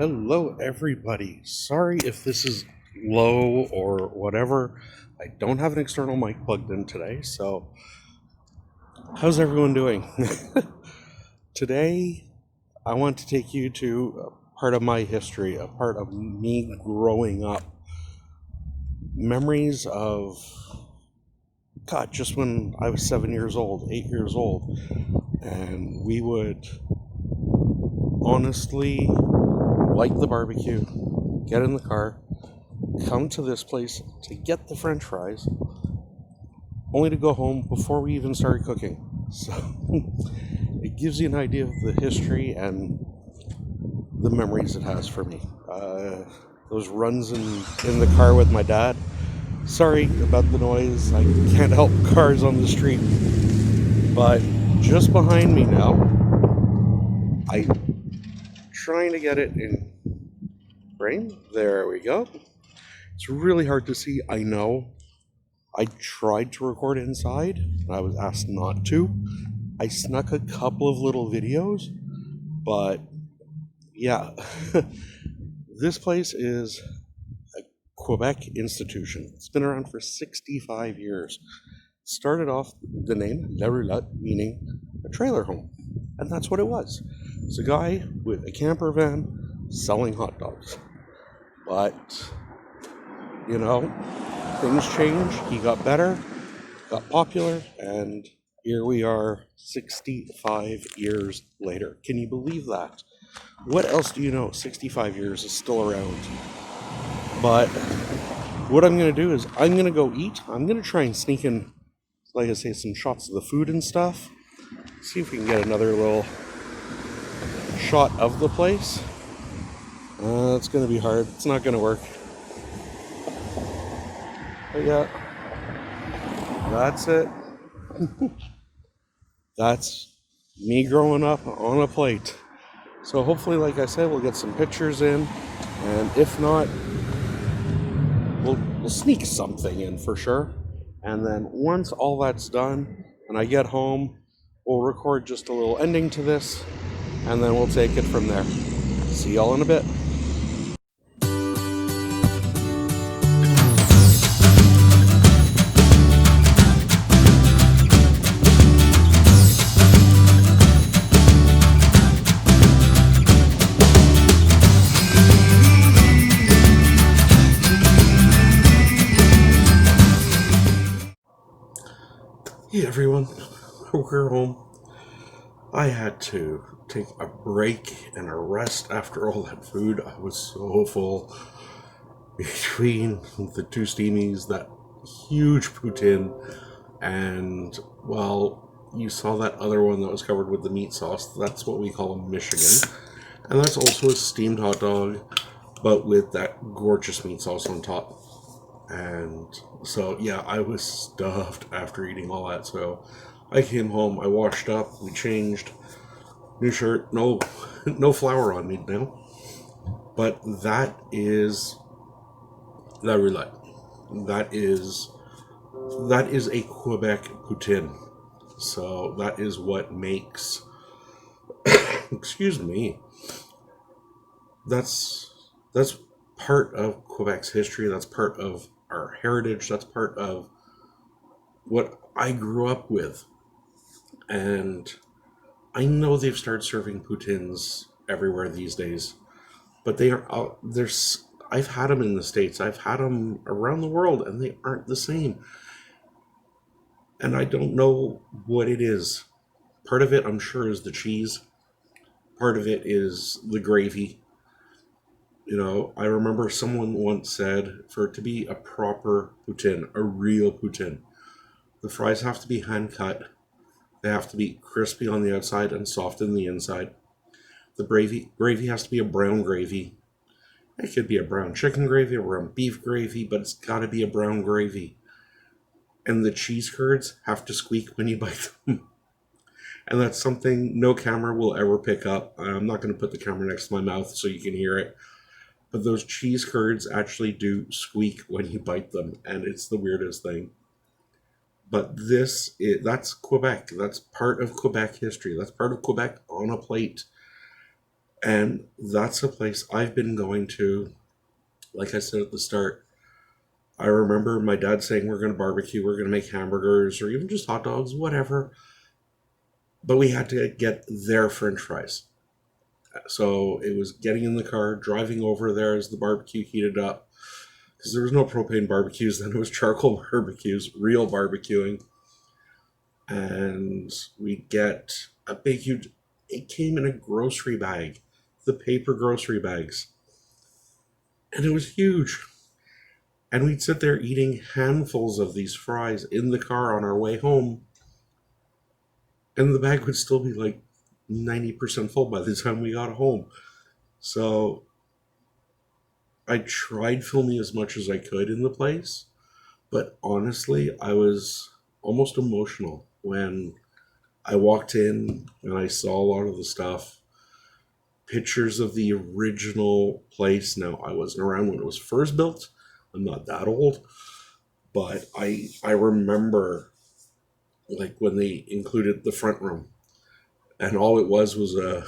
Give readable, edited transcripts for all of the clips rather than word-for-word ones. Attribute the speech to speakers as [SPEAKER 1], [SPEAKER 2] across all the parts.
[SPEAKER 1] Hello, everybody. Sorry if this is low or whatever. I don't have an external mic plugged in today, so how's everyone doing? Today, I want to take you to a part of my history, a part of me growing up. Memories of, God, just when I was 7 years old, 8 years old, and we would honestly light the barbecue, get in the car, come to this place to get the french fries, only to go home before we even started cooking. So it gives you an idea of the history and the memories it has for me. Those runs in the car with my dad. Sorry about the noise, I can't help cars on the street. But just behind me now, I'm trying to get it in frame. There we go. It's really hard to see, I know. I tried to record inside. I was asked not to. I snuck a couple of little videos, but yeah. This place is a Quebec institution. It's been around for 65 years. Started off the name La Roulotte, meaning a trailer home. And that's what it was. It's a guy with a camper van selling hot dogs. But, you know, things changed. He got better, got popular, and here we are 65 years later. Can you believe that? What else do you know? 65 years is still around. But what I'm going to do is I'm going to go eat. I'm going to try and sneak in, like I say, some shots of the food and stuff. See if we can get another little shot of the place. It's going to be hard. It's not going to work. But yeah, that's it. That's me growing up on a plate. So hopefully, like I said, we'll get some pictures in, and if not, we'll sneak something in for sure. And then once all that's done and I get home, we'll record just a little ending to this, and then we'll take it from there. See y'all in a bit. Hey everyone, we're home. I had to take a break and a rest after all that food. I was so full between the two Steamies, that huge Poutine, and, well, you saw that other one that was covered with the meat sauce. That's what we call a Michigan. And that's also a steamed hot dog, but with that gorgeous meat sauce on top. And so, yeah, I was stuffed after eating all that. So I came home, I washed up, we changed, new shirt, no flour on me now. But that is La Roulette. That is a Quebec poutine. So that is what makes excuse me. That's part of Quebec's history, that's part of our heritage, that's part of what I grew up with. And I know they've started serving poutines everywhere these days, but they are there's I've had them in the States, I've had them around the world, and they aren't the same. And I don't know what it is. Part of it, I'm sure, is the cheese. Part of it is the gravy. You know, I remember someone once said, for it to be a proper poutine, a real poutine, the fries have to be hand cut. They have to be crispy on the outside and soft on the inside. The gravy has to be a brown gravy. It could be a brown chicken gravy, a brown beef gravy, but it's got to be a brown gravy. And the cheese curds have to squeak when you bite them. And that's something no camera will ever pick up. I'm not going to put the camera next to my mouth so you can hear it. But those cheese curds actually do squeak when you bite them, and it's the weirdest thing. But that's Quebec. That's part of Quebec history. That's part of Quebec on a plate. And that's a place I've been going to. Like I said at the start, I remember my dad saying we're going to barbecue, we're going to make hamburgers, or even just hot dogs, whatever. But we had to get their French fries. So it was getting in the car, driving over there as the barbecue heated up. Because there was no propane barbecues, then it was charcoal barbecues, real barbecuing. And we'd get a big, huge, it came in a grocery bag, the paper grocery bags. And it was huge. And we'd sit there eating handfuls of these fries in the car on our way home. And the bag would still be like 90% full by the time we got home. So I tried filming as much as I could in the place, but honestly, I was almost emotional when I walked in and I saw a lot of the stuff. Pictures of the original place. Now, I wasn't around when it was first built. I'm not that old, but I remember like when they included the front room, and all it was a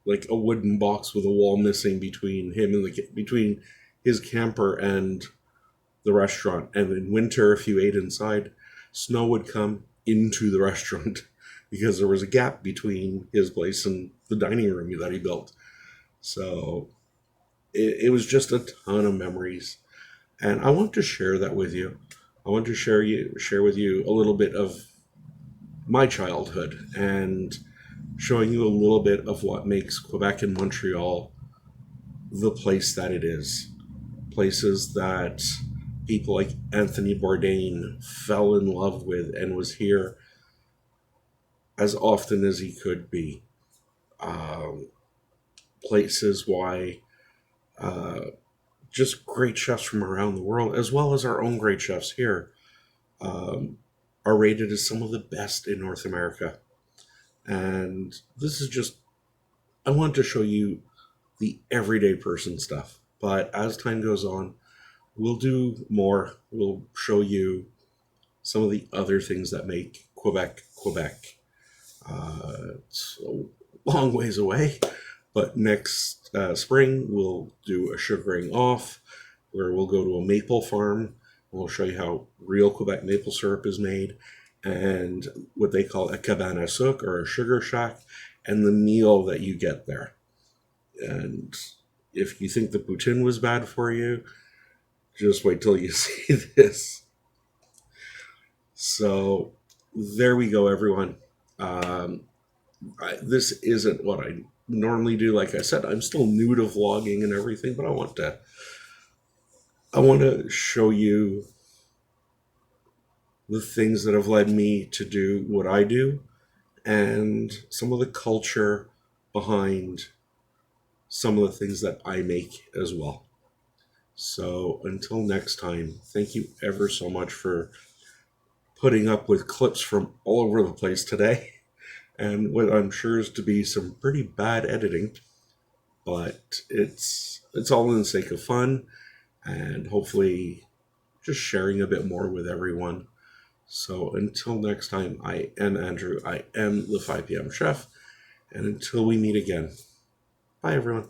[SPEAKER 1] like a wooden box with a wall missing between him and between his camper and the restaurant. And in winter, if you ate inside, snow would come into the restaurant because there was a gap between his place and the dining room that he built. So it was just a ton of memories, and I want to share that with you. I want to share with you a little bit of my childhood and showing you a little bit of what makes Quebec and Montreal the place that it is. Places that people like Anthony Bourdain fell in love with and was here as often as he could be. Um, Places why uh, just great chefs from around the world, as well as our own great chefs here, um, are rated as some of the best in North America. And this is just, I want to show you the everyday person stuff. But as time goes on, we'll do more. We'll show you some of the other things that make Quebec Quebec. It's a long ways away, but next spring we'll do a sugaring off where we'll go to a maple farm. We'll show you how real Quebec maple syrup is made and what they call a cabane à sucre or a sugar shack and the meal that you get there. And if you think the Poutine was bad for you, just wait till you see this. So there we go, everyone. Um, this isn't what I normally do. Like I said, I'm still new to vlogging and everything, but I want to show you the things that have led me to do what I do and some of the culture behind some of the things that I make as well. So until next time, thank you ever so much for putting up with clips from all over the place today and what I'm sure is to be some pretty bad editing, but it's all in the sake of fun and hopefully just sharing a bit more with everyone. So until next time, I am Andrew. I am the 5 p.m. chef. And until we meet again, bye everyone.